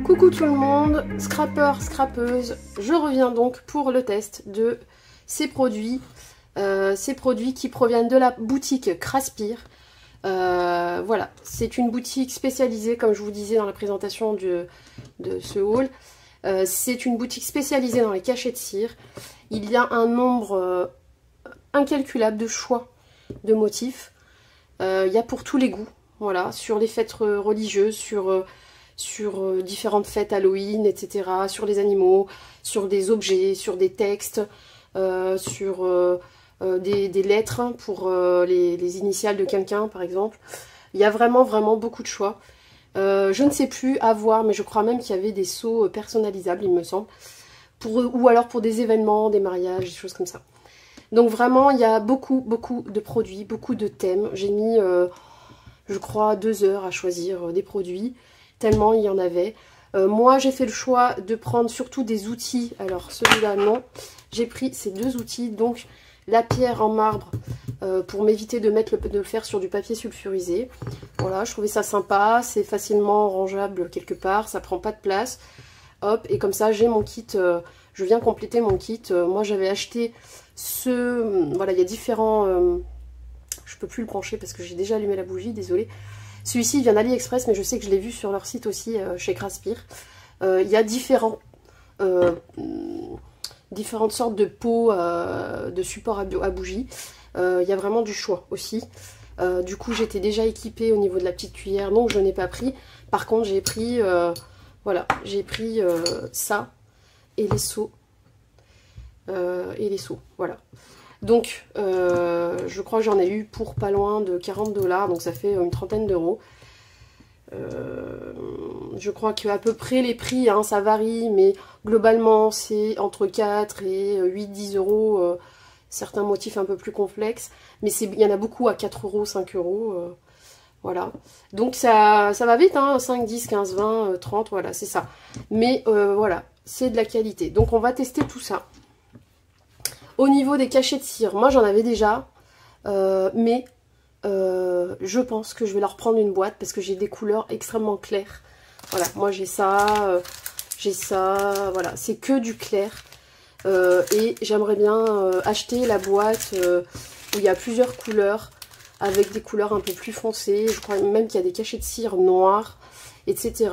Coucou tout le monde, scrappeur, scrappeuse, je reviens donc pour le test de ces produits qui proviennent de la boutique Craspir. Voilà, c'est une boutique spécialisée, comme je vous disais dans la présentation de ce haul, c'est une boutique spécialisée dans les cachets de cire. Il y a un nombre incalculable de choix de motifs, il y a pour tous les goûts, voilà, sur les fêtes religieuses, sur différentes fêtes Halloween, etc., sur les animaux, sur des objets, sur des textes, sur des lettres pour les initiales de quelqu'un, par exemple. Il y a vraiment beaucoup de choix. Je ne sais plus à voir, mais je crois même qu'il y avait des seaux personnalisables, il me semble, ou alors pour des événements, des mariages, des choses comme ça. Donc vraiment, il y a beaucoup de produits, beaucoup de thèmes. J'ai mis, je crois, 2 heures à choisir des produits, tellement il y en avait. Moi, j'ai fait le choix de prendre surtout des outils. Alors, celui-là, non. J'ai pris ces 2 outils, donc la pierre en marbre pour m'éviter de le faire sur du papier sulfurisé. Voilà, je trouvais ça sympa. C'est facilement rangeable quelque part. Ça prend pas de place. Hop, et comme ça, j'ai mon kit. Je viens compléter mon kit. Moi, j'avais acheté voilà, il y a différents... je peux plus le brancher parce que j'ai déjà allumé la bougie, désolée. Celui-ci vient d'AliExpress, mais je sais que je l'ai vu sur leur site aussi, chez Craspir. Il y a différentes sortes de pots de support à bougie. Il y a vraiment du choix aussi. Du coup, j'étais déjà équipée au niveau de la petite cuillère, donc je n'ai pas pris. Par contre, j'ai pris, voilà, j'ai pris ça et les seaux. Voilà. Donc, je crois que j'en ai eu pour pas loin de 40 $, donc ça fait une trentaine d'euros. Je crois qu'à peu près les prix, hein, ça varie, mais globalement c'est entre 4 et 8-10 euros, certains motifs un peu plus complexes, mais il y en a beaucoup à 4 euros, 5 euros, voilà. Donc ça va vite, hein, 5, 10, 15, 20, 30, voilà, c'est ça. Mais voilà, c'est de la qualité. Donc on va tester tout ça. Au niveau des cachets de cire, moi j'en avais déjà, mais je pense que je vais leur prendre une boîte parce que j'ai des couleurs extrêmement claires. Voilà, moi j'ai ça, voilà, c'est que du clair. Et j'aimerais bien acheter la boîte où il y a plusieurs couleurs, avec des couleurs un peu plus foncées. Je crois même qu'il y a des cachets de cire noirs, etc.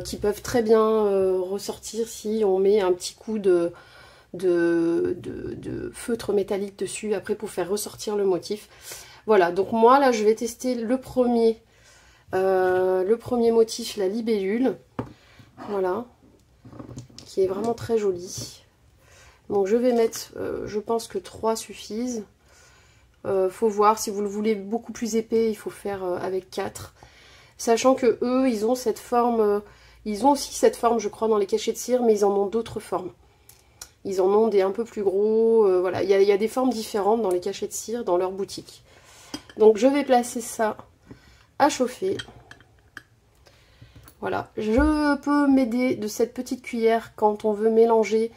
Qui peuvent très bien ressortir si on met un petit coup de feutre métallique dessus après pour faire ressortir le motif. Voilà, donc moi là je vais tester le premier motif, la libellule, voilà, qui est vraiment très joli. Donc je vais mettre, je pense que 3 suffisent. Faut voir, si vous le voulez beaucoup plus épais, il faut faire avec 4. Sachant que eux, ils ont cette forme, ils ont aussi cette forme je crois dans les cachets de cire, mais ils en ont d'autres formes. Ils en ont des un peu plus gros, voilà, il y a des formes différentes dans les cachets de cire, dans leur boutique. Donc je vais placer ça à chauffer. Voilà, je peux m'aider de cette petite cuillère quand on veut mélanger,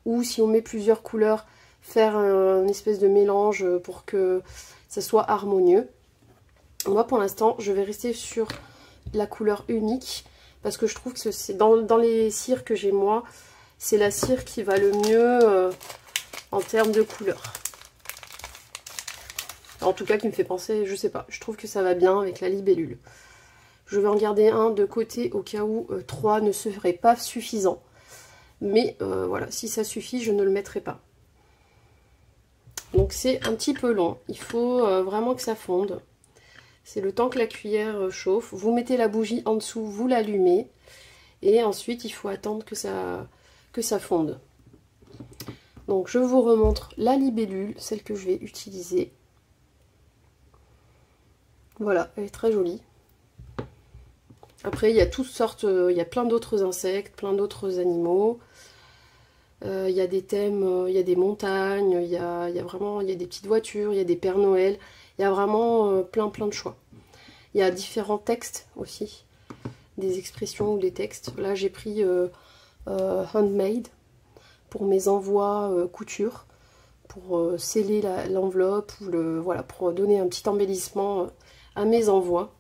ou si on met plusieurs couleurs, faire une espèce de mélange pour que ça soit harmonieux. Moi pour l'instant, je vais rester sur la couleur unique, parce que je trouve que c'est dans les cires que j'ai moi, c'est la cire qui va le mieux en termes de couleur. En tout cas, qui me fait penser, je sais pas, je trouve que ça va bien avec la libellule. Je vais en garder un de côté au cas où 3 ne serait pas suffisant. Mais voilà, si ça suffit, je ne le mettrai pas. Donc c'est un petit peu long, il faut vraiment que ça fonde. C'est le temps que la cuillère chauffe. Vous mettez la bougie en dessous, vous l'allumez. Et ensuite, il faut attendre que ça fonde. Donc je vous remontre la libellule, celle que je vais utiliser. Voilà, elle est très jolie. Après il y a toutes sortes, il y a plein d'autres insectes, plein d'autres animaux. Il y a des thèmes, il y a des montagnes, il y a des petites voitures, il y a des Pères Noël. Il y a vraiment plein de choix. Il y a différents textes aussi, des expressions ou des textes. Là j'ai pris handmade pour mes envois couture, pour sceller l'enveloppe, voilà, pour donner un petit embellissement à mes envois.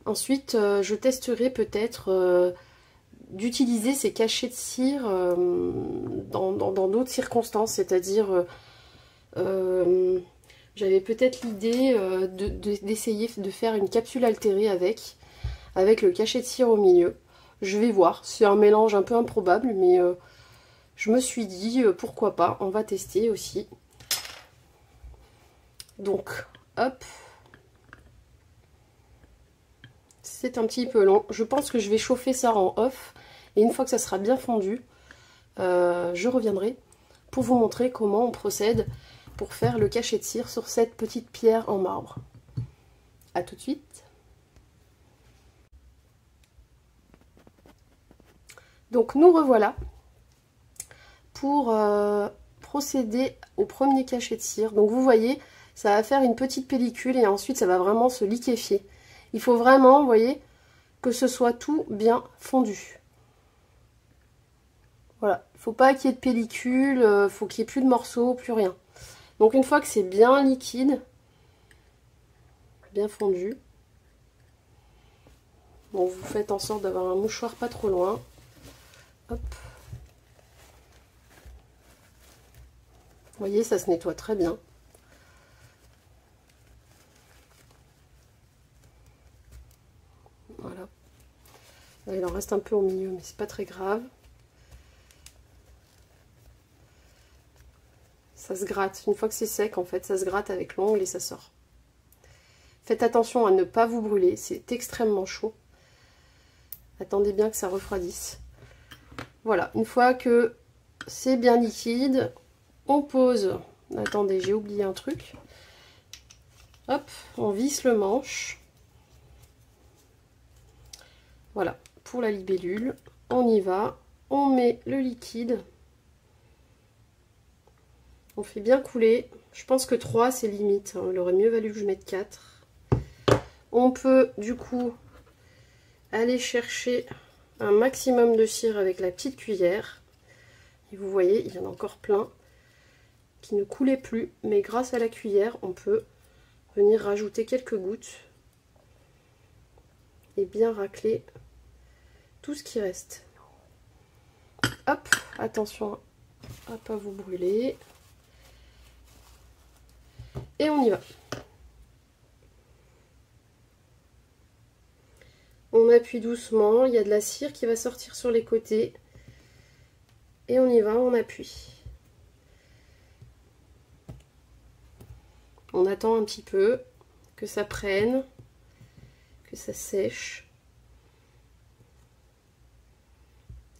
Ensuite, je testerai peut-être d'utiliser ces cachets de cire dans d'autres circonstances, c'est-à-dire j'avais peut-être l'idée d'essayer de faire une capsule altérée avec le cachet de cire au milieu. Je vais voir, c'est un mélange un peu improbable, mais je me suis dit pourquoi pas, on va tester aussi. Donc, hop. C'est un petit peu long. Je pense que je vais chauffer ça en off. Et une fois que ça sera bien fondu, je reviendrai pour vous montrer comment on procède pour faire le cachet de cire sur cette petite pierre en marbre. A tout de suite. Donc nous revoilà pour procéder au premier cachet de cire. Donc vous voyez, ça va faire une petite pellicule et ensuite ça va vraiment se liquéfier. Il faut vraiment, vous voyez, que ce soit tout bien fondu. Voilà, il ne faut pas qu'il y ait de pellicule, il faut qu'il n'y ait plus de morceaux, plus rien. Donc une fois que c'est bien liquide, bien fondu, bon, vous faites en sorte d'avoir un mouchoir pas trop loin. Hop. Vous voyez, ça se nettoie très bien. Voilà. Là, il en reste un peu au milieu, mais c'est pas très grave. Ça se gratte. Une fois que c'est sec, en fait, ça se gratte avec l'ongle et ça sort. Faites attention à ne pas vous brûler. C'est extrêmement chaud. Attendez bien que ça refroidisse. Voilà. Une fois que c'est bien liquide, on pose. Attendez, j'ai oublié un truc. Hop, on visse le manche. Voilà, pour la libellule. On y va. On met le liquide. On fait bien couler. Je pense que 3 c'est limite. Il aurait mieux valu que je mette 4. On peut du coup aller chercher un maximum de cire avec la petite cuillère. Et vous voyez, il y en a encore plein qui ne coulaient plus. Mais grâce à la cuillère, on peut venir rajouter quelques gouttes. Et bien racler tout ce qui reste. Hop, attention à pas vous brûler. Et on y va. On appuie doucement, il y a de la cire qui va sortir sur les côtés. Et on y va, on appuie. On attend un petit peu que ça prenne, que ça sèche.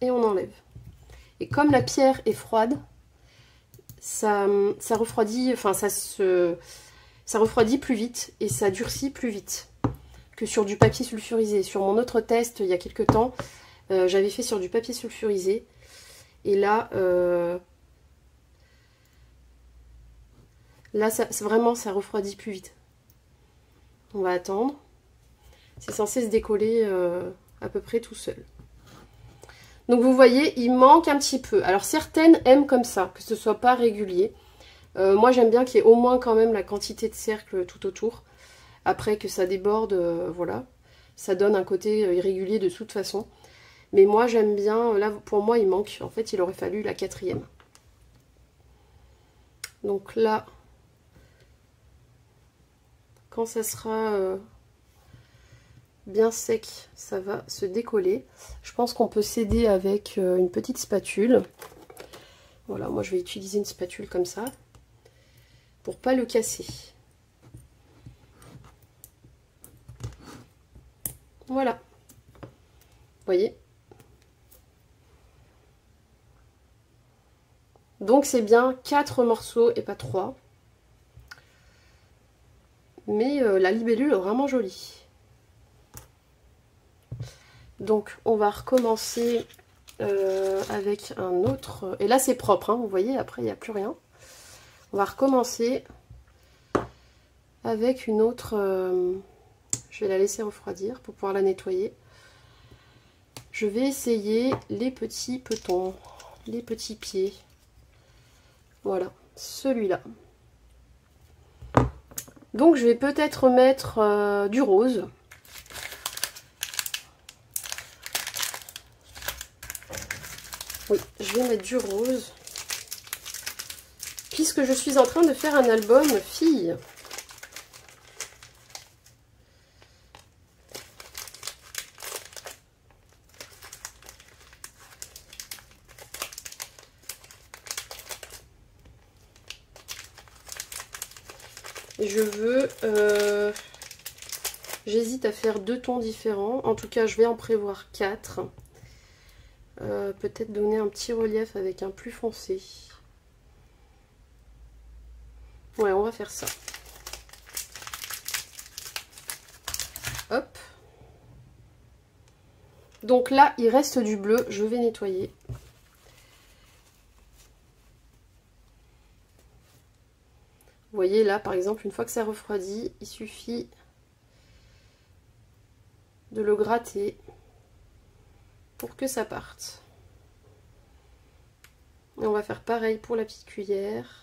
Et on enlève. Et comme la pierre est froide, ça refroidit, enfin ça refroidit plus vite et ça durcit plus vite que sur du papier sulfurisé. Sur mon autre test il y a quelques temps, j'avais fait sur du papier sulfurisé et là vraiment ça refroidit plus vite. On va attendre. C'est censé se décoller à peu près tout seul. Donc vous voyez, il manque un petit peu. Alors certaines aiment comme ça, que ce soit pas régulier. Moi j'aime bien qu'il y ait au moins quand même la quantité de cercles tout autour. Après que ça déborde, voilà. Ça donne un côté irrégulier de toute façon. Mais moi j'aime bien, là pour moi il manque. En fait il aurait fallu la 4e. Donc là, quand ça sera bien sec, ça va se décoller. Je pense qu'on peut s'aider avec une petite spatule. Voilà, moi je vais utiliser une spatule comme ça pour pas le casser. Voilà. Vous voyez? Donc c'est bien 4 morceaux et pas 3. Mais la libellule est vraiment jolie. Donc on va recommencer avec un autre. Et là c'est propre, hein, vous voyez, après il n'y a plus rien. On va recommencer avec une autre. Je vais la laisser refroidir pour pouvoir la nettoyer. Je vais essayer les petits petons, les petits pieds. Voilà, celui-là. Donc je vais peut-être mettre du rose. Oui, je vais mettre du rose. Puisque je suis en train de faire un album filles. Et je veux... j'hésite à faire 2 tons différents. En tout cas, je vais en prévoir 4. Peut-être donner un petit relief avec un plus foncé. Ouais, on va faire ça. Hop. Donc là, il reste du bleu. Je vais nettoyer. Vous voyez là, par exemple, une fois que ça refroidit, il suffit de le gratter pour que ça parte. Et on va faire pareil pour la petite cuillère.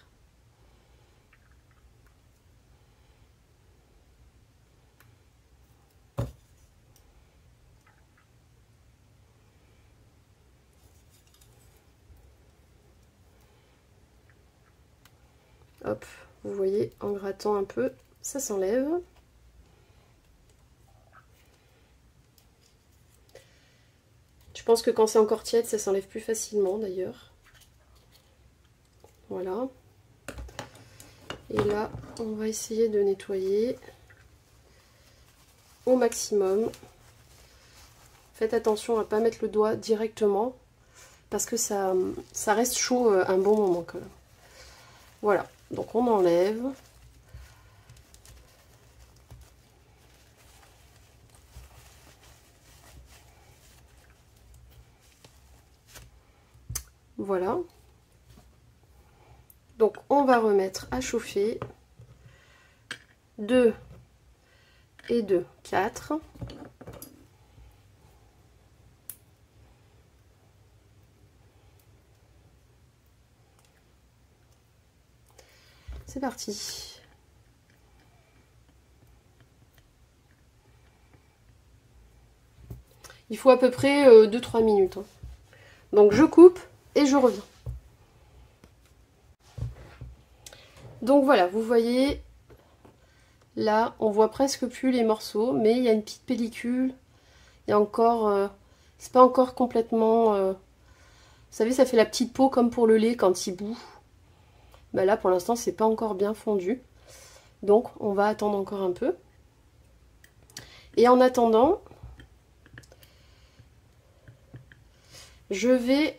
Hop, vous voyez, en grattant un peu, ça s'enlève. Je pense que quand c'est encore tiède, ça s'enlève plus facilement d'ailleurs. Voilà. Et là, on va essayer de nettoyer au maximum. Faites attention à ne pas mettre le doigt directement parce que ça reste chaud un bon moment quand même. Voilà, donc on enlève. Voilà. Donc on va remettre à chauffer. 2 et 2, 4. C'est parti. Il faut à peu près 2-3 minutes. Hein. Donc je coupe et je reviens. Donc voilà, vous voyez, là on voit presque plus les morceaux, mais il y a une petite pellicule. Il y a encore, c'est pas encore complètement, vous savez, ça fait la petite peau comme pour le lait quand il bout. Ben là pour l'instant c'est pas encore bien fondu, donc on va attendre encore un peu. Et en attendant, je vais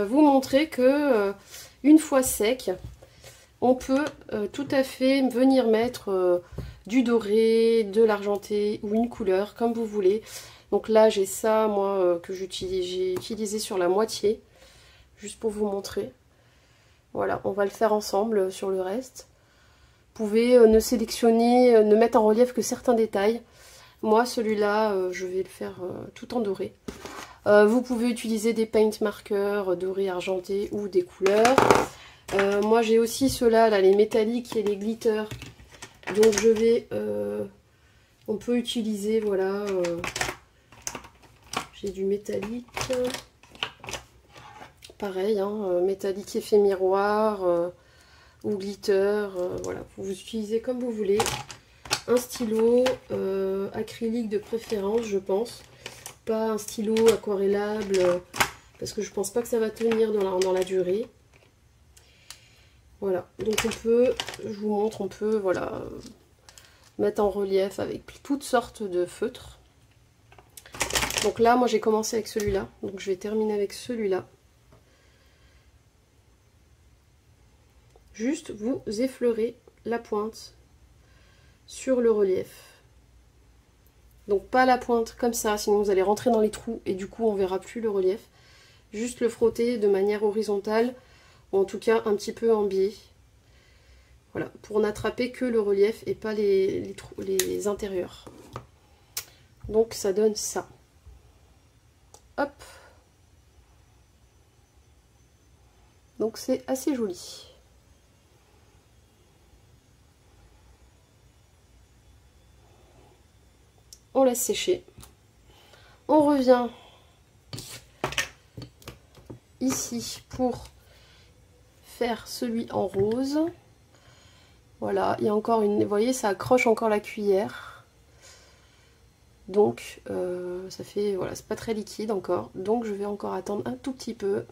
vous montrer que une fois sec, on peut tout à fait venir mettre du doré, de l'argenté ou une couleur comme vous voulez. Donc là j'ai ça moi que j'ai utilisé sur la moitié, juste pour vous montrer. Voilà, on va le faire ensemble sur le reste. Vous pouvez ne sélectionner, ne mettre en relief que certains détails. Moi celui-là je vais le faire tout en doré. Vous pouvez utiliser des paint marqueurs dorés, argentés ou des couleurs. Moi j'ai aussi ceux-là, là, les métalliques et les glitters. Donc je vais, on peut utiliser, voilà, j'ai du métallique. Pareil, hein, métallique effet miroir ou glitter. Voilà, vous utilisez comme vous voulez. Un stylo acrylique de préférence, je pense. Pas un stylo aquarellable parce que je pense pas que ça va tenir dans la durée. Voilà, donc on peut, je vous montre, on peut voilà, mettre en relief avec toutes sortes de feutres. Donc là, moi j'ai commencé avec celui-là, donc je vais terminer avec celui-là. Juste vous effleurez la pointe sur le relief. Donc pas la pointe comme ça, sinon vous allez rentrer dans les trous et du coup on verra plus le relief. Juste le frotter de manière horizontale, ou en tout cas un petit peu en biais. Voilà, pour n'attraper que le relief et pas les intérieurs. Donc ça donne ça. Hop. Donc c'est assez joli. On laisse sécher. On revient ici pour faire celui en rose. Voilà, il y a encore une... Vous voyez, ça accroche encore la cuillère. Donc, ça fait... Voilà, c'est pas très liquide encore. Donc, je vais encore attendre un tout petit peu.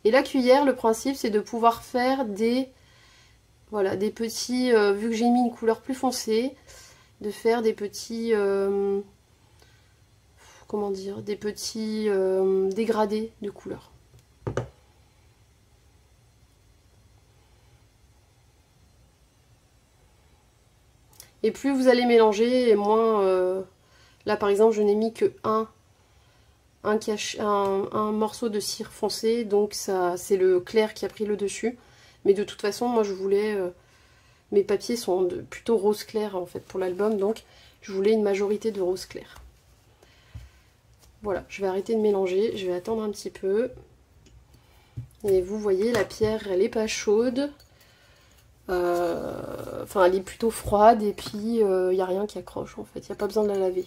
Et la cuillère, le principe, c'est de pouvoir faire des... Voilà, des petits... vu que j'ai mis une couleur plus foncée, de faire des petits... comment dire, des petits dégradés de couleurs. Et plus vous allez mélanger, et moins... là par exemple je n'ai mis que un morceau de cire foncé, donc ça c'est le clair qui a pris le dessus. Mais de toute façon moi je voulais... mes papiers sont plutôt rose clair en fait pour l'album, donc je voulais une majorité de rose clair. Voilà, je vais arrêter de mélanger, je vais attendre un petit peu. Et vous voyez, la pierre, elle n'est pas chaude. Enfin, elle est plutôt froide et puis il n'y a rien qui accroche en fait, il n'y a pas besoin de la laver.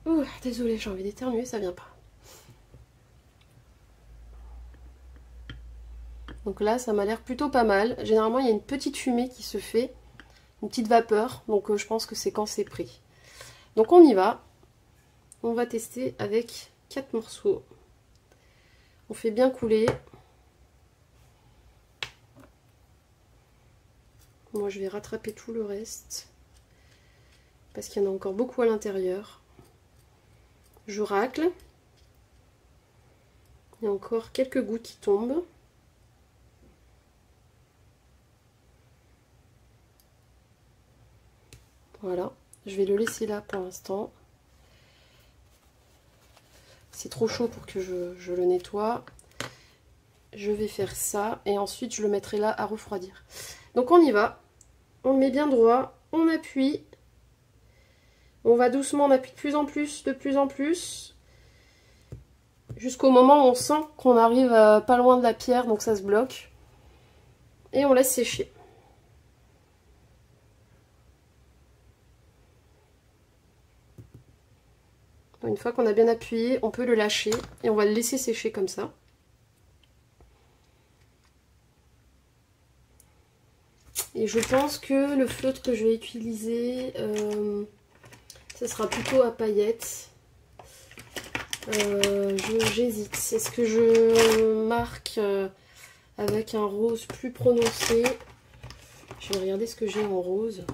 Ouh, désolée, j'ai envie d'éternuer, ça vient pas. Donc là, ça m'a l'air plutôt pas mal. Généralement, il y a une petite fumée qui se fait. Une petite vapeur, donc je pense que c'est quand c'est pris. Donc on y va. On va tester avec 4 morceaux. On fait bien couler. Moi je vais rattraper tout le reste. Parce qu'il y en a encore beaucoup à l'intérieur. Je racle. Il y a encore quelques gouttes qui tombent. Voilà, je vais le laisser là pour l'instant. C'est trop chaud pour que je le nettoie. Je vais faire ça et ensuite je le mettrai là à refroidir. Donc on y va. On le met bien droit. On appuie. On va doucement, on appuie de plus en plus. Jusqu'au moment où on sent qu'on arrive pas loin de la pierre, donc ça se bloque. Et on laisse sécher. Une fois qu'on a bien appuyé, on peut le lâcher et on va le laisser sécher comme ça. Et je pense que le feutre que je vais utiliser, ce sera plutôt à paillettes. J'hésite. Est-ce que je marque avec un rose plus prononcé? Je vais regarder ce que j'ai en rose.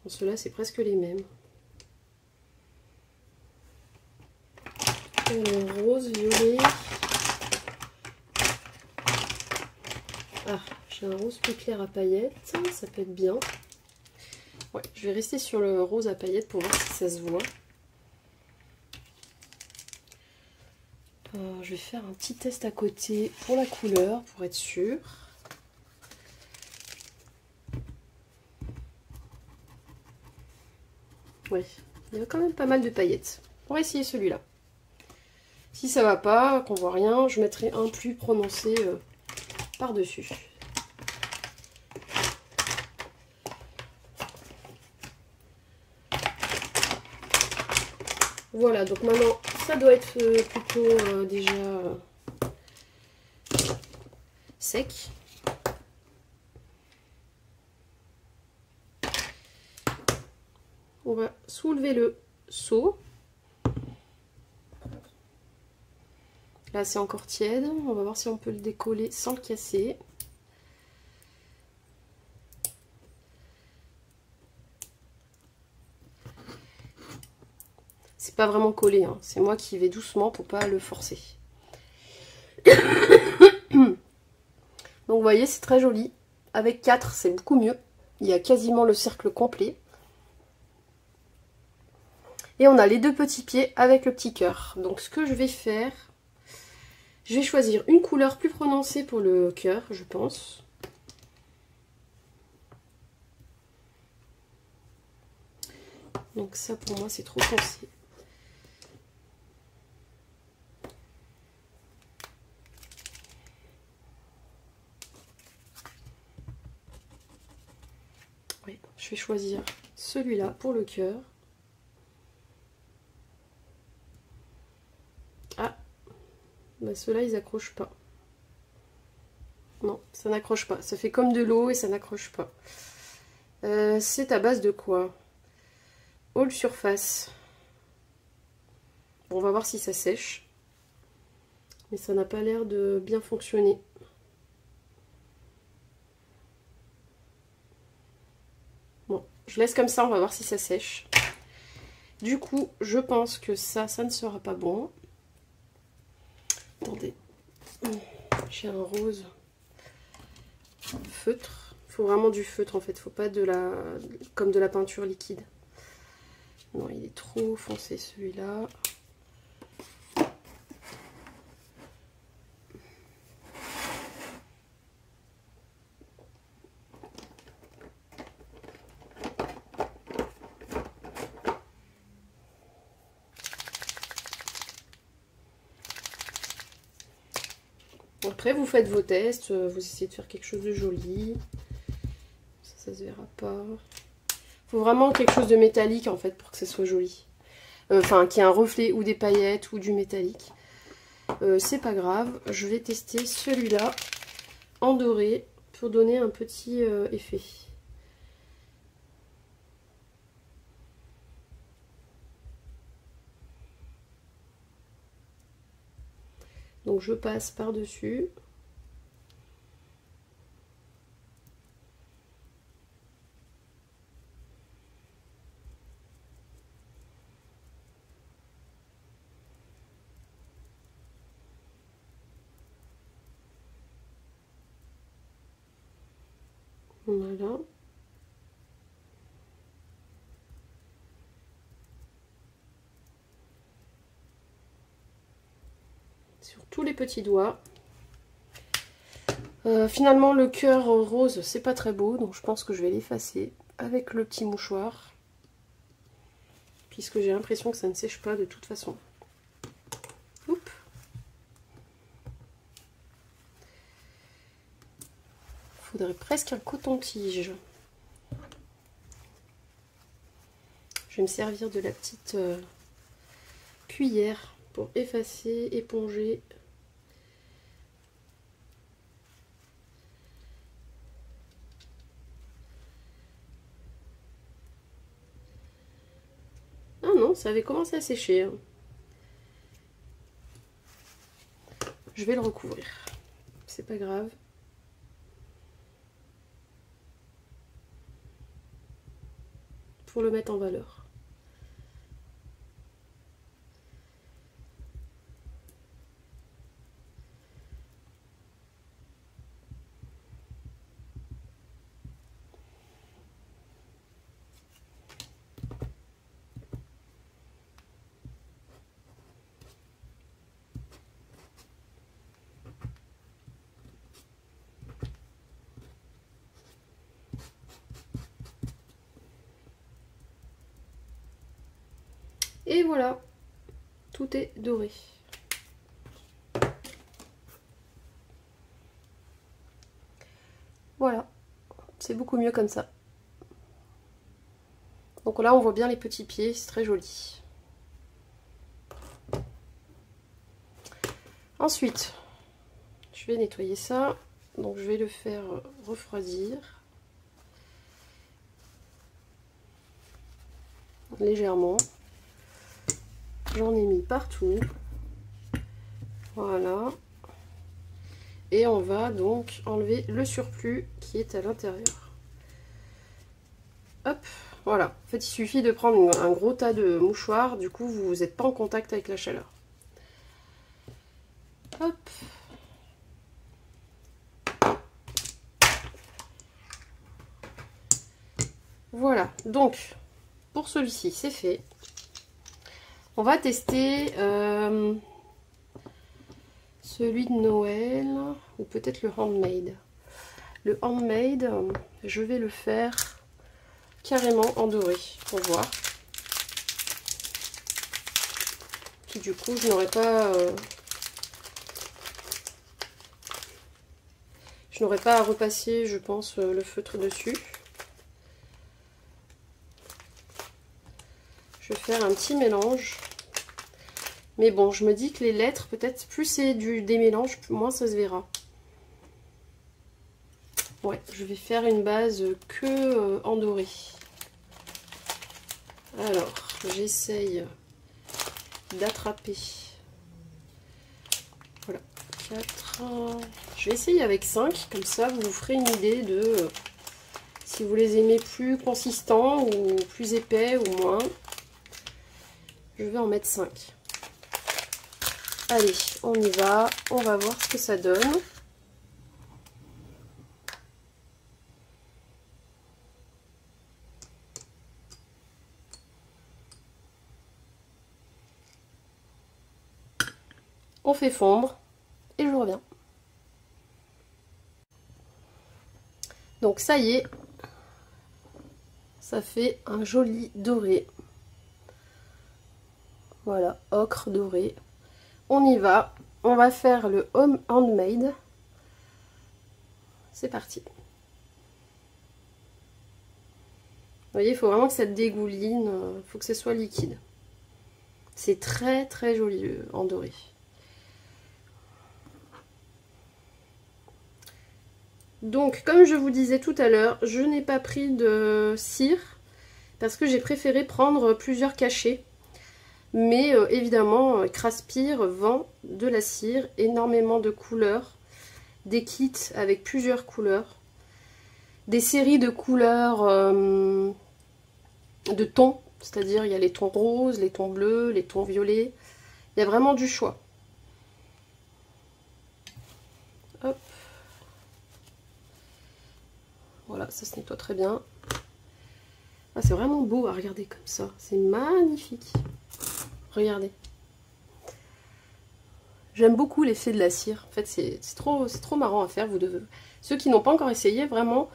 Bon, ceux-là, c'est presque les mêmes. Rose, violet. Ah, j'ai un rose plus clair à paillettes, ça peut être bien. Ouais, je vais rester sur le rose à paillettes pour voir si ça se voit. Je vais faire un petit test à côté pour la couleur, pour être sûr. Ouais, il y a quand même pas mal de paillettes. On va essayer celui-là. Si ça va pas, qu'on voit rien, je mettrai un plus prononcé par-dessus. Voilà, donc maintenant ça doit être plutôt déjà sec. On va soulever le seau. Là c'est encore tiède, on va voir si on peut le décoller sans le casser. C'est pas vraiment collé, hein. C'est moi qui vais doucement pour pas le forcer. Donc vous voyez, c'est très joli. Avec 4, c'est beaucoup mieux. Il y a quasiment le cercle complet. Et on a les deux petits pieds avec le petit cœur. Donc ce que je vais faire, je vais choisir une couleur plus prononcée pour le cœur, je pense. Donc ça pour moi c'est trop foncé. Oui, je vais choisir celui-là pour le cœur. Bah, ceux-là, ils accrochent pas. Non, ça n'accroche pas. Ça fait comme de l'eau et ça n'accroche pas. C'est à base de quoi? All surface. Bon, on va voir si ça sèche. Mais ça n'a pas l'air de bien fonctionner. Bon, je laisse comme ça, on va voir si ça sèche. Du coup, je pense que ça ne sera pas bon. Attendez. J'ai un rose feutre. Il faut vraiment du feutre en fait. Il ne faut pas comme de la peinture liquide. Non, il est trop foncé celui-là. Après, vous faites vos tests, vous essayez de faire quelque chose de joli. Ça se verra pas. Il faut vraiment quelque chose de métallique en fait pour que ça soit joli. Enfin, qu'il y ait un reflet ou des paillettes ou du métallique. C'est pas grave, je vais tester celui-là en doré pour donner un petit effet. Donc je passe par-dessus. Voilà. Sur tous les petits doigts. Finalement, le cœur rose, c'est pas très beau, donc je pense que je vais l'effacer avec le petit mouchoir. Puisque j'ai l'impression que ça ne sèche pas de toute façon. Oups. Faudrait presque un coton-tige. Je vais me servir de la petite cuillère pour effacer, éponger. Ah non, ça avait commencé à sécher. Hein. Je vais le recouvrir. C'est pas grave. Pour le mettre en valeur. Et voilà, tout est doré. Voilà, c'est beaucoup mieux comme ça. Donc là, on voit bien les petits pieds, c'est très joli. Ensuite, je vais nettoyer ça. Donc je vais le faire refroidir. Légèrement. J'en ai mis partout. Voilà. Et on va donc enlever le surplus qui est à l'intérieur. Hop, voilà. En fait, il suffit de prendre un gros tas de mouchoirs. Du coup, vous n'êtes pas en contact avec la chaleur. Hop. Voilà. Donc, pour celui-ci, c'est fait. On va tester celui de Noël ou peut-être le handmade. Le handmade, je vais le faire carrément en doré pour voir. Puis du coup, je n'aurai pas à repasser, je pense, le feutre dessus. Je vais faire un petit mélange Mais bon, je me dis que les lettres, peut-être plus c'est des mélanges, moins ça se verra. Ouais, je vais faire une base que en doré. Alors, j'essaye d'attraper. Voilà, 4. Je vais essayer avec 5, comme ça vous vous ferez une idée de si vous les aimez plus consistants ou plus épais ou moins. Je vais en mettre 5. Allez, on y va. On va voir ce que ça donne. On fait fondre et je reviens. Donc ça y est, ça fait un joli doré. Voilà, ocre doré. On y va. On va faire le home handmade. C'est parti. Vous voyez, il faut vraiment que ça dégouline. Il faut que ce soit liquide. C'est très très joli en doré. Donc, comme je vous disais tout à l'heure, je n'ai pas pris de cire parce que j'ai préféré prendre plusieurs cachets. Mais évidemment, Craspir vend de la cire, énormément de couleurs, des kits avec plusieurs couleurs, des séries de couleurs de tons, c'est-à-dire il y a les tons roses, les tons bleus, les tons violets, il y a vraiment du choix. Hop. Voilà, ça se nettoie très bien. Ah, c'est vraiment beau à regarder comme ça, c'est magnifique. Regardez. J'aime beaucoup l'effet de la cire. En fait, c'est trop marrant à faire. Ceux qui n'ont pas encore essayé, vraiment,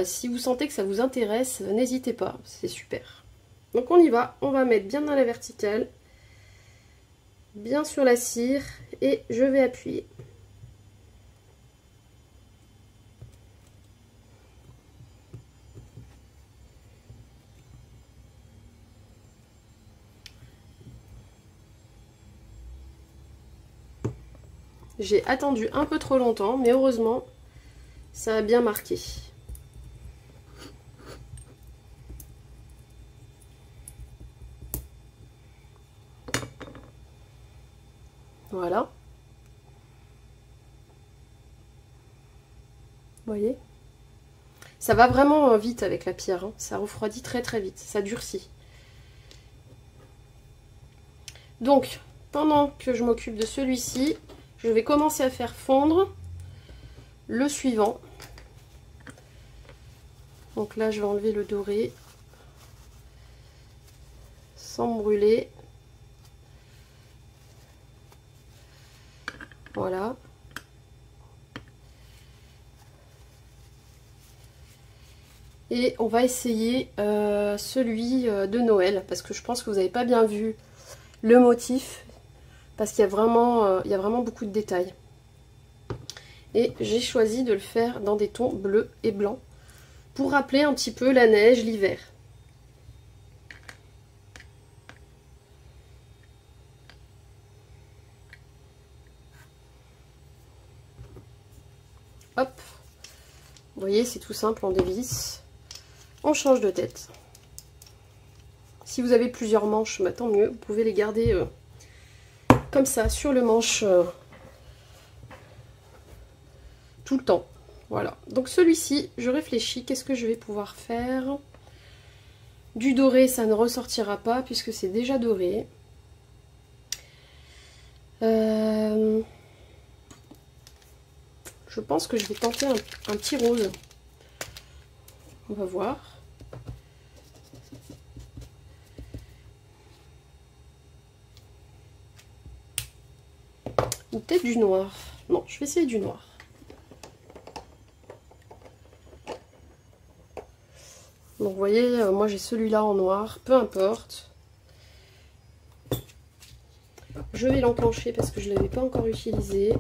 si vous sentez que ça vous intéresse, n'hésitez pas. C'est super. Donc on y va. On va mettre bien dans la verticale, bien sur la cire, et je vais appuyer. J'ai attendu un peu trop longtemps, mais heureusement, ça a bien marqué. Voilà. Vous voyez? Ça va vraiment vite avec la pierre, hein. Ça refroidit très très vite, ça durcit. Donc, pendant que je m'occupe de celui-ci, je vais commencer à faire fondre le suivant. Donc là, je vais enlever le doré sans me brûler. Voilà. Et on va essayer celui de Noël, parce que je pense que vous n'avez pas bien vu le motif, parce qu'il y a vraiment beaucoup de détails. Et j'ai choisi de le faire dans des tons bleus et blancs, pour rappeler un petit peu la neige, l'hiver. Hop, vous voyez, c'est tout simple, on dévisse. On change de tête. Si vous avez plusieurs manches, bah, tant mieux. Vous pouvez les garder comme ça sur le manche tout le temps. Voilà. Donc celui-ci, je réfléchis. Qu'est-ce que je vais pouvoir faire? Du doré, ça ne ressortira pas puisque c'est déjà doré. Je pense que je vais tenter un petit rose. On va voir. Ou peut-être du noir. Non, je vais essayer du noir. Donc vous voyez, moi j'ai celui-là en noir, peu importe. Je vais l'enclencher parce que je ne l'avais pas encore utilisé.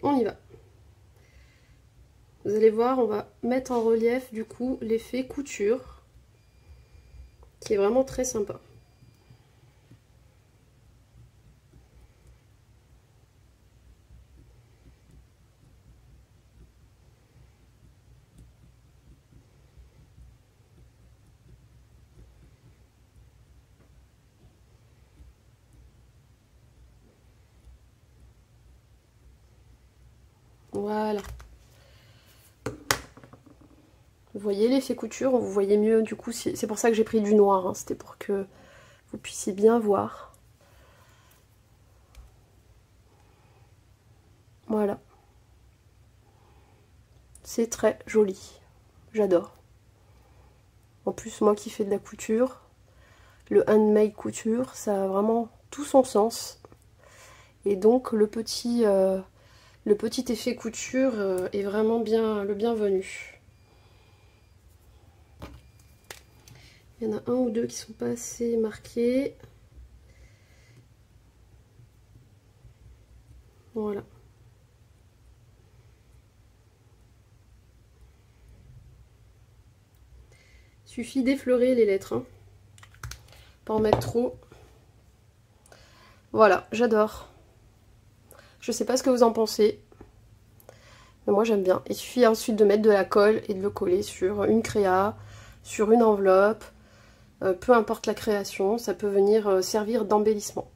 on y va. Vous allez voir, on va mettre en relief du coup l'effet couture, qui est vraiment très sympa. Voilà. Vous voyez l'effet couture, vous voyez mieux du coup, c'est pour ça que j'ai pris du noir, hein. C'était pour que vous puissiez bien voir. Voilà. C'est très joli, j'adore. En plus, moi qui fais de la couture, le handmade couture, ça a vraiment tout son sens. Et donc le petit effet couture est vraiment bien le bienvenu. Il y en a un ou deux qui sont pas assez marqués. Voilà. Il suffit d'effleurer les lettres, hein. Pas en mettre trop. Voilà, j'adore. Je sais pas ce que vous en pensez. Mais moi j'aime bien. Il suffit ensuite de mettre de la colle et de le coller sur une créa, sur une enveloppe. Peu importe la création, ça peut venir servir d'embellissement.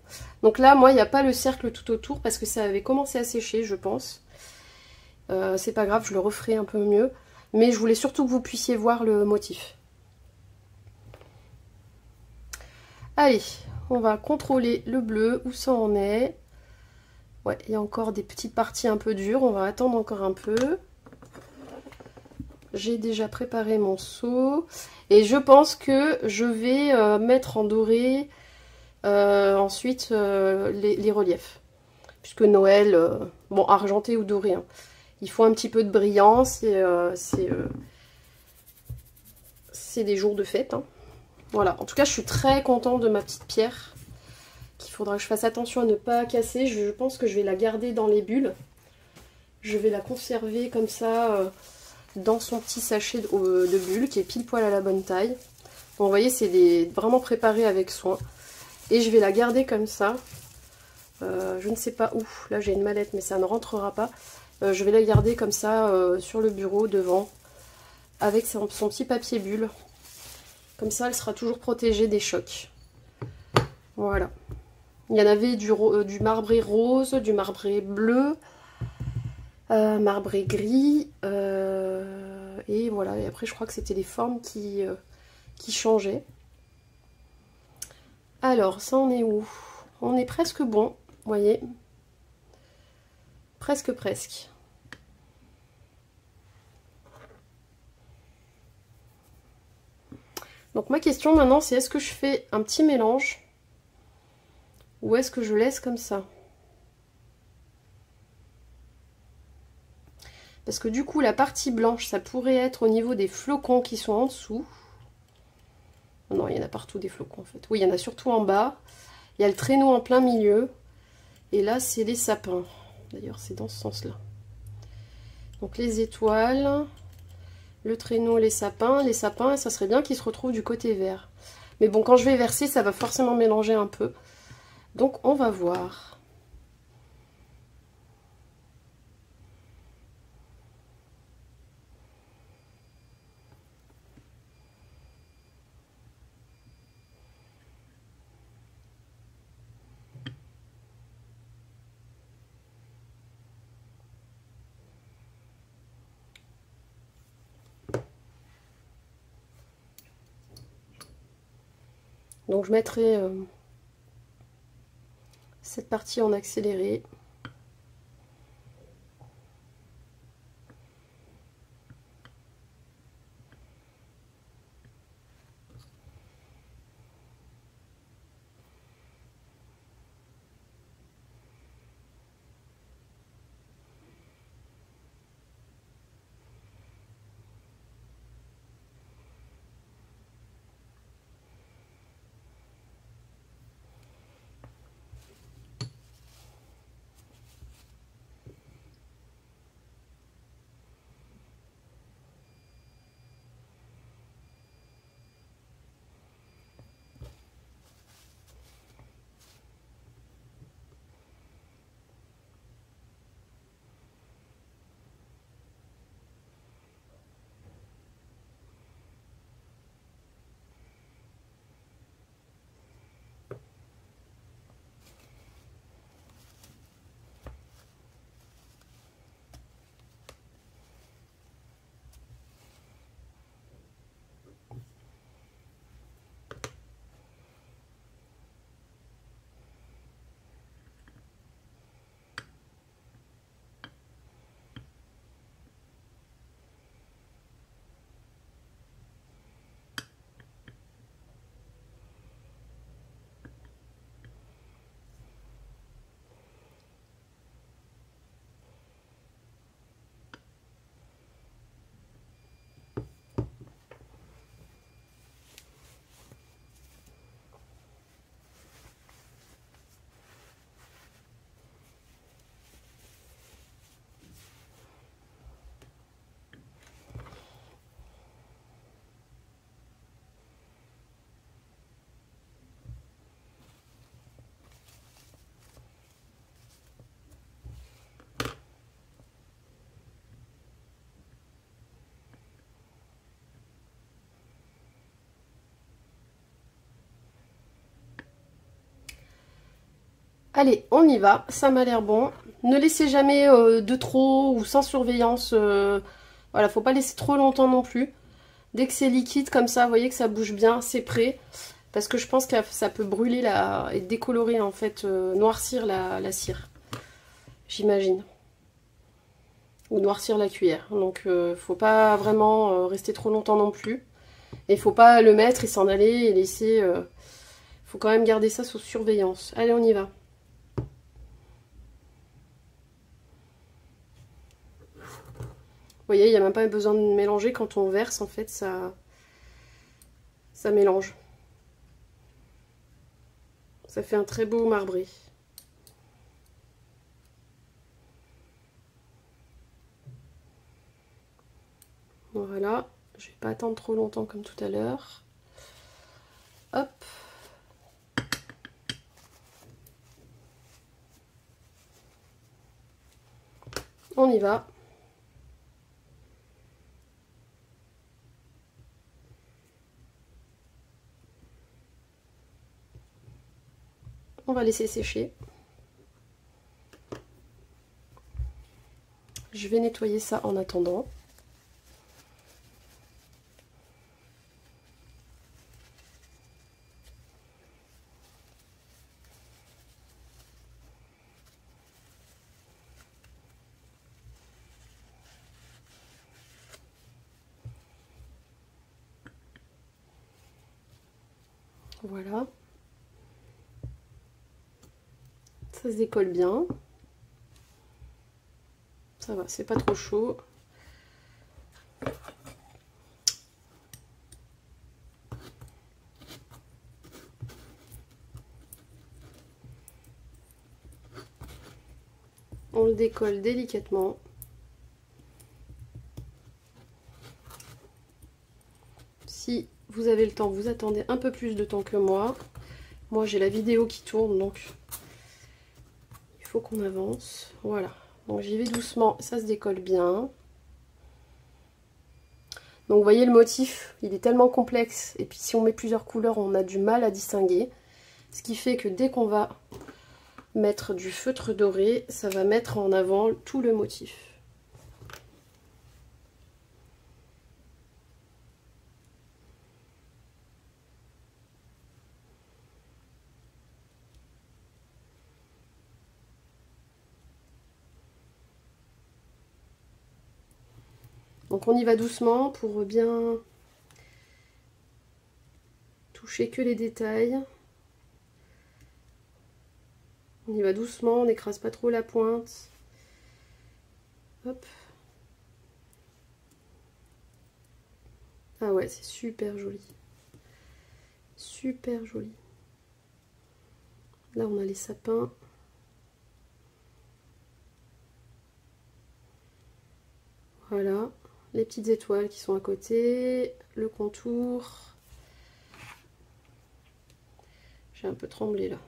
Donc là, moi, il n'y a pas le cercle tout autour parce que ça avait commencé à sécher, je pense. C'est pas grave, je le referai un peu mieux. Mais je voulais surtout que vous puissiez voir le motif. Allez, on va contrôler le bleu, où ça en est. Ouais, il y a encore des petites parties un peu dures, on va attendre encore un peu. J'ai déjà préparé mon seau. Et je pense que je vais mettre en doré ensuite les reliefs. Puisque Noël, bon, argenté ou doré, hein, il faut un petit peu de brillance. Et c'est des jours de fête, hein. Voilà, en tout cas, je suis très contente de ma petite pierre. Qu'il faudra que je fasse attention à ne pas casser. Je pense que je vais la garder dans les bulles. Je vais la conserver comme ça dans son petit sachet de bulles qui est pile poil à la bonne taille. Bon, vous voyez, c'est vraiment préparé avec soin. Et je vais la garder comme ça. Je ne sais pas où. Là, j'ai une mallette, mais ça ne rentrera pas. Je vais la garder comme ça sur le bureau devant avec son petit papier bulle. Comme ça, elle sera toujours protégée des chocs. Voilà. Il y en avait du marbré rose, du marbré bleu, marbré gris. Et voilà. Et après, je crois que c'était les formes qui changeaient. Alors, ça en est où? On est presque bon, vous voyez. Presque. Donc ma question maintenant, c'est est-ce que je fais un petit mélange ou est-ce que je laisse comme ça? Parce que du coup, la partie blanche, ça pourrait être au niveau des flocons qui sont en dessous. Non, il y en a partout des flocons en fait. Oui, il y en a surtout en bas. Il y a le traîneau en plein milieu. Et là, c'est les sapins. D'ailleurs, c'est dans ce sens-là. Donc les étoiles, le traîneau, les sapins, ça serait bien qu'ils se retrouvent du côté vert. Mais bon, quand je vais verser, ça va forcément mélanger un peu. Donc on va voir. Donc je mettrai cette partie en accéléré. Allez, on y va, ça m'a l'air bon. Ne laissez jamais de trop ou sans surveillance. Voilà, faut pas laisser trop longtemps non plus. Dès que c'est liquide comme ça, vous voyez que ça bouge bien, c'est prêt. Parce que je pense que ça peut brûler et décolorer en fait, noircir la cire. J'imagine. Ou noircir la cuillère. Donc faut pas vraiment rester trop longtemps non plus. Et faut pas le mettre et s'en aller et laisser... faut quand même garder ça sous surveillance. Allez, on y va. Vous voyez, il n'y a même pas besoin de mélanger. Quand on verse, en fait, ça mélange. Ça fait un très beau marbré. Voilà, je vais pas attendre trop longtemps comme tout à l'heure. Hop. On y va. On va laisser sécher. Je vais nettoyer ça en attendant. Voilà. Ça se décolle bien. Ça va, c'est pas trop chaud. On le décolle délicatement. Si vous avez le temps, vous attendez un peu plus de temps que moi. Moi, j'ai la vidéo qui tourne, donc il faut qu'on avance. Voilà. Donc j'y vais doucement, ça se décolle bien. Donc vous voyez le motif, il est tellement complexe. Et puis si on met plusieurs couleurs, on a du mal à distinguer. Ce qui fait que dès qu'on va mettre du feutre doré, ça va mettre en avant tout le motif. Donc on y va doucement pour bien toucher que les détails. On y va doucement, on n'écrase pas trop la pointe. Hop. Ah ouais, c'est super joli. Super joli. Là, on a les sapins. Voilà. Les petites étoiles qui sont à côté. Le contour. J'ai un peu tremblé là.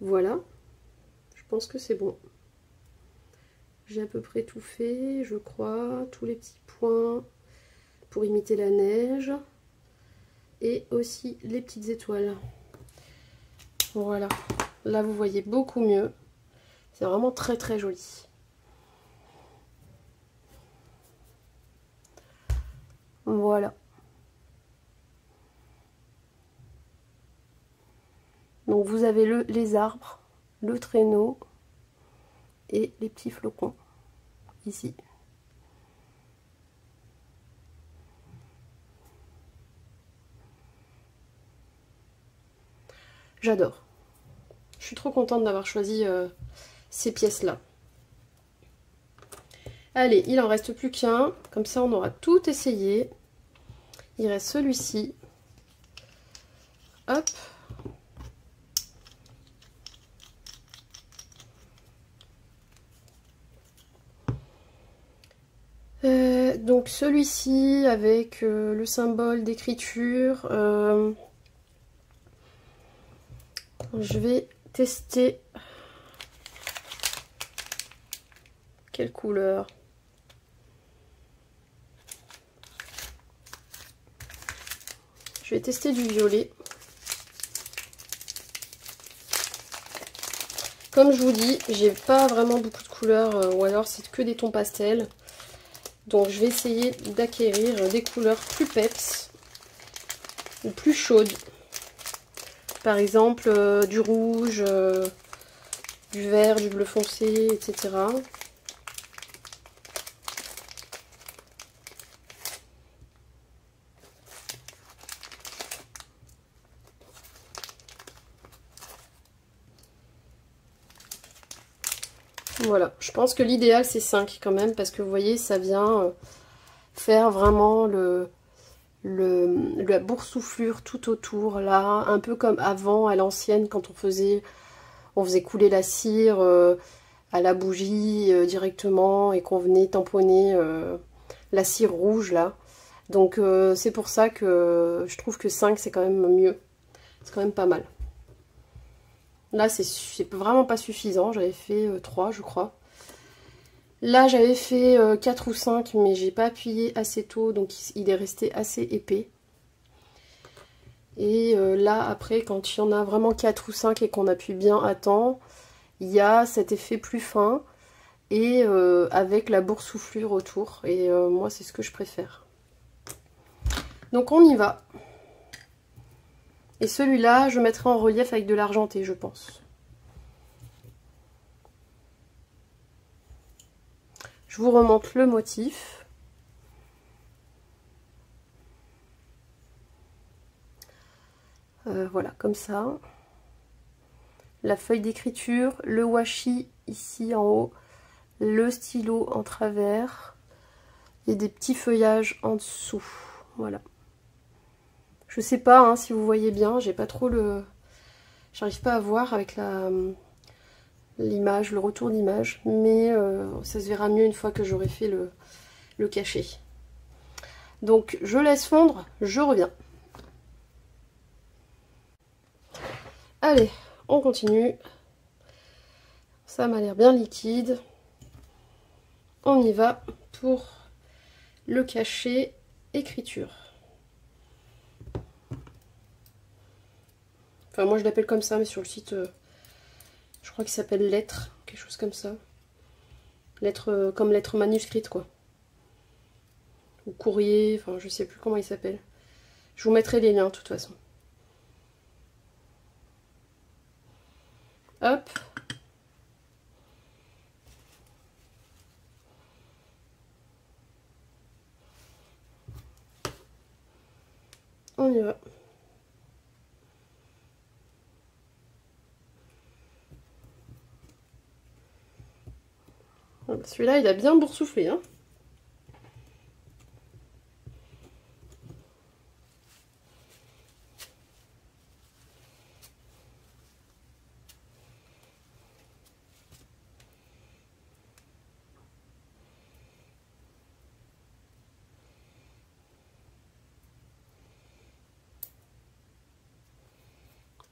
Voilà, je pense que c'est bon. J'ai à peu près tout fait, je crois, tous les petits points pour imiter la neige. Et aussi les petites étoiles. Voilà, là vous voyez beaucoup mieux. C'est vraiment très très joli. Voilà. Donc vous avez les arbres, le traîneau et les petits flocons ici. J'adore. Je suis trop contente d'avoir choisi ces pièces-là. Allez, il en reste plus qu'un. Comme ça, on aura tout essayé. Il reste celui-ci. Hop. Donc celui-ci avec le symbole d'écriture, je vais tester quelle couleur. Je vais tester du violet. Comme je vous dis, j'ai pas vraiment beaucoup de couleurs, ou alors c'est que des tons pastels. Donc je vais essayer d'acquérir des couleurs plus peps, ou plus chaudes. Par exemple, du rouge, du vert, du bleu foncé, etc. Voilà, je pense que l'idéal c'est 5 quand même, parce que vous voyez, ça vient faire vraiment la boursouflure tout autour, là, un peu comme avant, à l'ancienne, quand on faisait couler la cire à la bougie directement, et qu'on venait tamponner la cire rouge, là. Donc c'est pour ça que je trouve que 5 c'est quand même mieux, c'est quand même pas mal. Là, c'est vraiment pas suffisant. J'avais fait 3, je crois. Là, j'avais fait 4 ou 5, mais j'ai pas appuyé assez tôt, donc il est resté assez épais. Et là, après, quand il y en a vraiment 4 ou 5 et qu'on appuie bien à temps, il y a cet effet plus fin et avec la boursouflure autour. Et moi, c'est ce que je préfère. Donc, on y va. Et celui-là, je mettrai en relief avec de l'argenté, je pense. Je vous remonte le motif. Voilà, comme ça. La feuille d'écriture, le washi ici en haut, le stylo en travers et des petits feuillages en dessous. Voilà. Je sais pas hein, si vous voyez bien, j'ai pas trop le... J'arrive pas à voir avec l'image, le retour d'image, mais ça se verra mieux une fois que j'aurai fait le cachet. Donc je laisse fondre, je reviens. Allez, on continue. Ça m'a l'air bien liquide. On y va pour le cachet écriture. Enfin, moi je l'appelle comme ça, mais sur le site, je crois qu'il s'appelle lettres, quelque chose comme ça. Lettres, comme lettres manuscrites, quoi. Ou courrier, enfin, je sais plus comment il s'appelle. Je vous mettrai les liens, de toute façon. Hop. On y va. Celui-là, il a bien boursouflé, hein.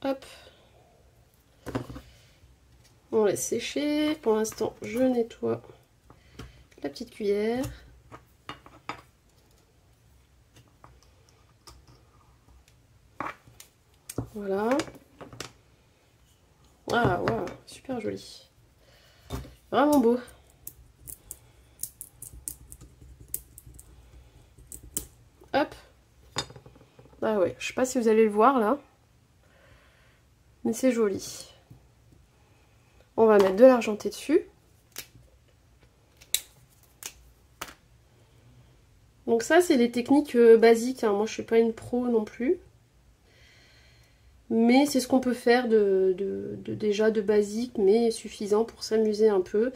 Hop. On laisse sécher. Pour l'instant, je nettoie la petite cuillère. Voilà. Ah, wow, super joli. Vraiment beau. Hop. Ah ouais, je sais pas si vous allez le voir là. Mais c'est joli. On va mettre de l'argenté dessus. Donc ça, c'est des techniques basiques. Hein. Moi, je suis pas une pro non plus. Mais c'est ce qu'on peut faire déjà de basique, mais suffisant pour s'amuser un peu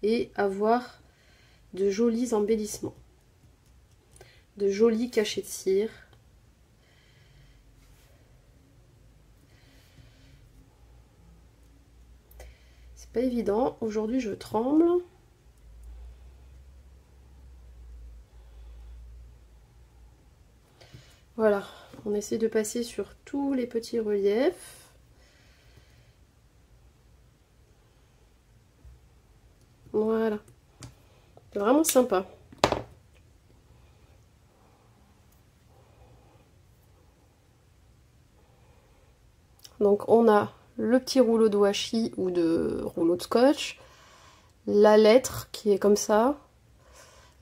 et avoir de jolis embellissements. De jolis cachets de cire. pas évident. Aujourd'hui, je tremble. Voilà, on essaie de passer sur tous les petits reliefs. Voilà, vraiment sympa. Donc on a le petit rouleau de washi ou de rouleau de scotch, la lettre qui est comme ça,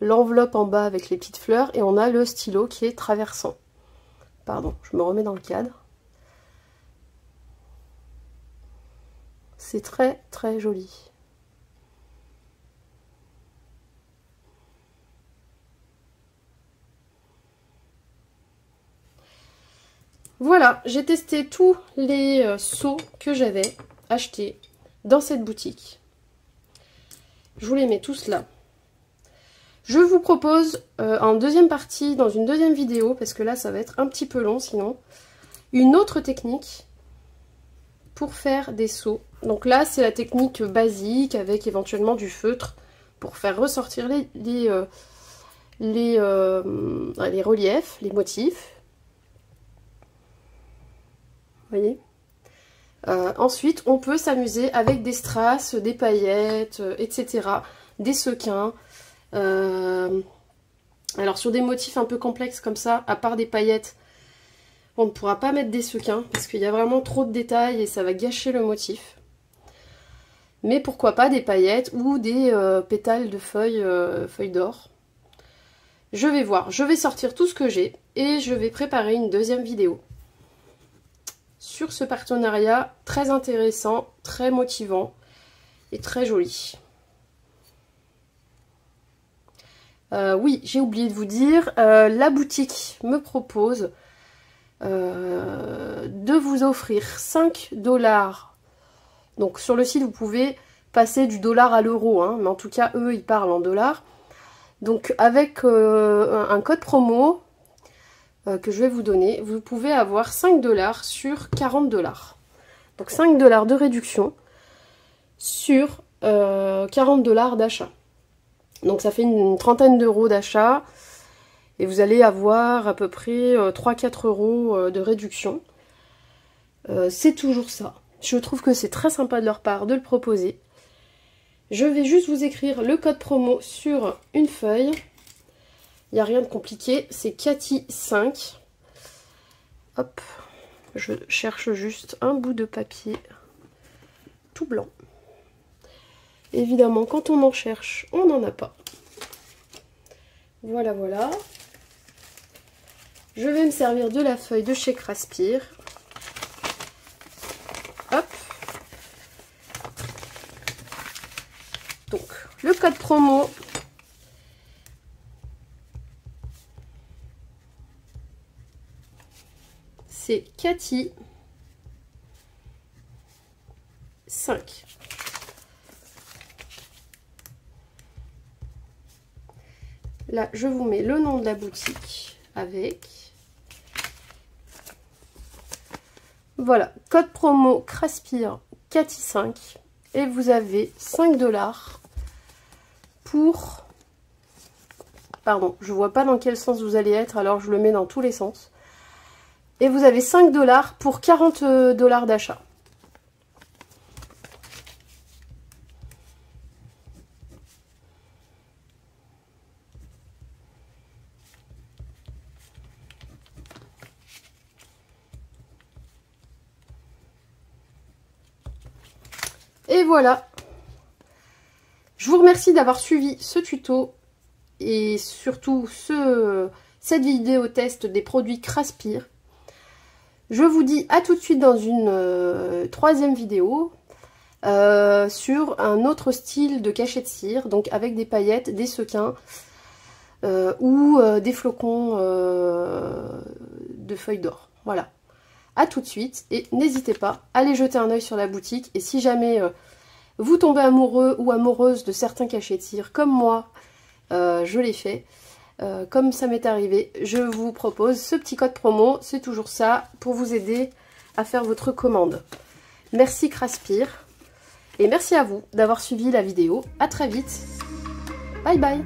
l'enveloppe en bas avec les petites fleurs et on a le stylo qui est traversant. Pardon, je me remets dans le cadre. C'est très très joli. Voilà, j'ai testé tous les seaux que j'avais achetés dans cette boutique. Je vous les mets tous là. Je vous propose en deuxième partie, dans une deuxième vidéo, parce que là ça va être un petit peu long sinon, une autre technique pour faire des seaux. Donc là c'est la technique basique avec éventuellement du feutre pour faire ressortir les reliefs, les motifs. Vous voyez ? Ensuite on peut s'amuser avec des strass, des paillettes, etc. Des sequins. Alors sur des motifs un peu complexes comme ça, à part des paillettes, on ne pourra pas mettre des sequins parce qu'il y a vraiment trop de détails et ça va gâcher le motif. Mais pourquoi pas des paillettes ou des pétales de feuilles d'or. Je vais voir, je vais sortir tout ce que j'ai et je vais préparer une deuxième vidéo sur ce partenariat très intéressant, très motivant et très joli. Oui, j'ai oublié de vous dire, la boutique me propose de vous offrir 5 $. Donc sur le site, vous pouvez passer du dollar à l'euro, hein, mais en tout cas, eux, ils parlent en dollars. Donc avec un code promo que je vais vous donner, vous pouvez avoir 5 $ sur 40 $. Donc 5 $ de réduction sur 40 $ d'achat. Donc ça fait une trentaine d'euros d'achat et vous allez avoir à peu près 3-4 € de réduction. C'est toujours ça. Je trouve que c'est très sympa de leur part de le proposer. Je vais juste vous écrire le code promo sur une feuille. Il n'y a rien de compliqué, c'est Cathy 5. Hop, je cherche juste un bout de papier tout blanc. Évidemment, quand on en cherche, on n'en a pas. Voilà, voilà. Je vais me servir de la feuille de chez Craspir. Hop. Donc, le code promo. C'est Cathy 5. Là, je vous mets le nom de la boutique avec. Voilà, code promo Craspir Cathy 5. Et vous avez 5 $ pour... Pardon, je vois pas dans quel sens vous allez être, alors je le mets dans tous les sens. Et vous avez 5 $ pour 40 $ d'achat. Et voilà, je vous remercie d'avoir suivi ce tuto et surtout cette vidéo test des produits Craspir. Je vous dis à tout de suite dans une troisième vidéo sur un autre style de cachet de cire, donc avec des paillettes, des sequins ou des flocons de feuilles d'or. Voilà. À tout de suite et n'hésitez pas à aller jeter un œil sur la boutique et si jamais vous tombez amoureux ou amoureuse de certains cachets de cire comme moi, je l'ai fait, comme ça m'est arrivé, je vous propose ce petit code promo, c'est toujours ça, pour vous aider à faire votre commande. Merci Craspir Et merci à vous d'avoir suivi la vidéo. À très vite. Bye bye.